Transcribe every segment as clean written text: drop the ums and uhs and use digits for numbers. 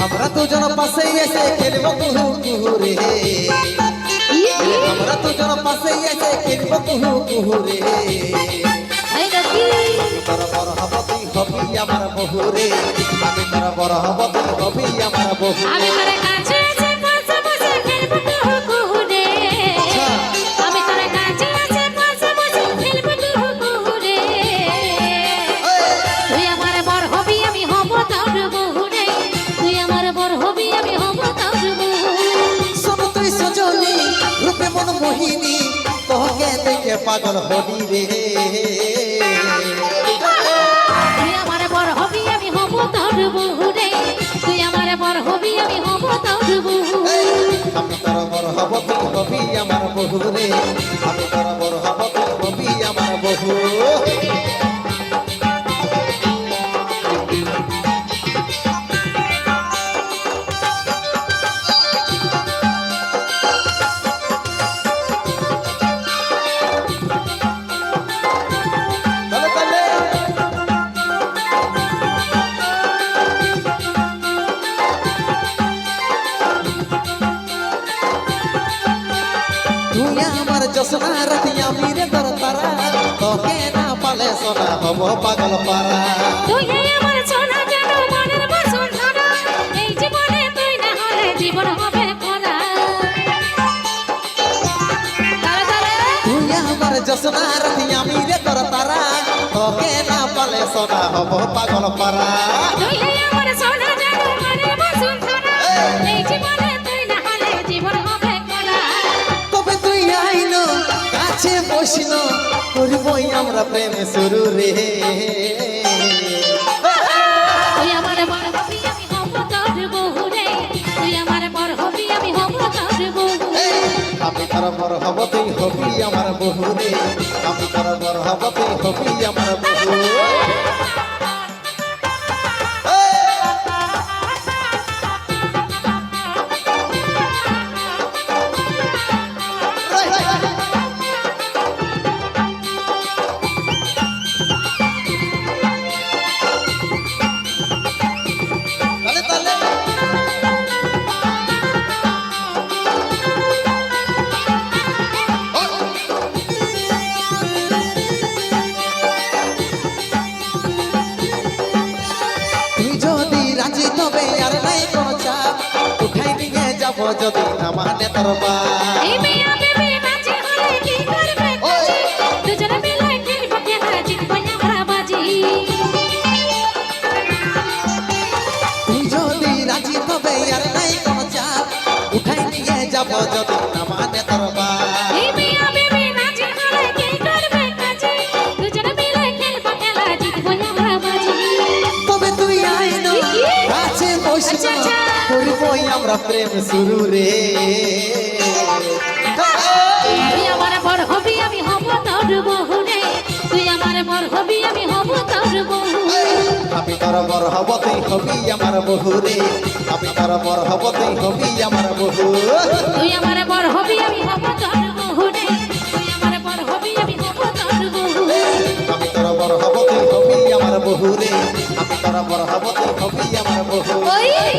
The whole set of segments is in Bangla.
हमरा দুজন পাশে এসে খেলবো কুহু কুহু রে, আমরা দুজন পাশে এসে খেলবো কুহু কুহু রে। তোর বড় হব তুই হবি আমার বহু রে, আমি তোর বড় হব তুই হবি আমার বহু। আমি তোর কাছে আছে বসে বসে খেলবো কুহু কুহু রে, আমি তোর কাছে আছে বসে বসে খেলবো কুহু কুহু রে। তুই আমার বর হবি আমি হব তোর বহু রে, তুই আমার বর হবি আমি হব তোর বহু। শোন তুই সজনী রূপে মন মোহিনী, তোকে দেখে পাগল হলি রে। তুই আমার বর হবি আমি হব তোর বহু রে, তুই আমার বর হবি আমি হব তোর বহু। আমি তোর বড় হব তুই হবি আমার বহু রে, আমি তোর বড় হব তুই হবি আমার বহু। তুই আমার জসনা রাতি আমি রে তোর তারা, তোকে না পালে সোনা হব পাগল পারা। তুই আমার সোনা জানো মনের বসুন্ধরা, এই জীবনে তুই না হলে জীবন হবে খরা। তুই আমার জসনা রাতি আমি রে তোর তারা, তোকে না পালে সোনা হব পাগল পারা। তুই আমার সোনা জানো মনের বসুন্ধরা, এই জীবনে তুই না হলে জীবন হবে খরা। তবে তুই আইনো কাছে বসিনো, করবই আমরা প্রেমে শুরু রে। তুই আমার বর হবি আমি হব তোর বহু রে, তুই আমার বর হবি আমি হব তোর বহু। আমি তোর বড় হব তুই হবি আমার বহু রে, আমি তোর বড় হব তুই হবি আমার বহু। তুই যদি রাজি তবে আর নাই কোনো চাপ, উঠাই নিয়ে যাব যদি না মানে তোর বাপ। এই মিয়া বেবি নাচে হলে কি করবে কাজী, দুজনে মিলে খেলবো খেলা জিতবো আমরা বাজি। তুই যদি রাজি তবে আর নাই কোনো চাপ, উঠাই নিয়ে যাব যদি না মানে তোর বাপ। এই মিয়া বেবি নাচে হলে কি করবে কাজী, দুজনে মিলে খেলবো খেলা জিতবো আমরা বাজি। তবে তুই আইনো কাছে বসিনো, করবই আমরা প্রেম শুরু রে। তুই আমার বর হবি আমি হব তোর বহু রে, তুই আমার বর হবি আমি হব তোর বহু। আমি তোর বড় হব তুই হবি আমার বহু রে, আমি তোর বড় হব তুই হবি আমার বহু। তুই আমার বর হবি আমি হব তোর বহু রে, তুই আমার বর হবি আমি হব তোর বহু। আমি তোর বড় হব তুই হবি আমার বহু রে, আমি তোর বড় হব তুই হবি আমার বহু।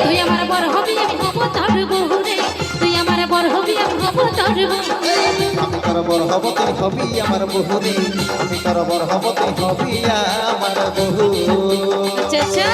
তুই আমার বর হবি আমি হব তোর বহু রে, তুই আমার বর হবি আমি হব তোর বহু। আমি তোর বড় হব তুই হবি আমার বহু রে, আমি তোর বড় হব তুই হবি আমার বহু। আচ্ছা আচ্ছা।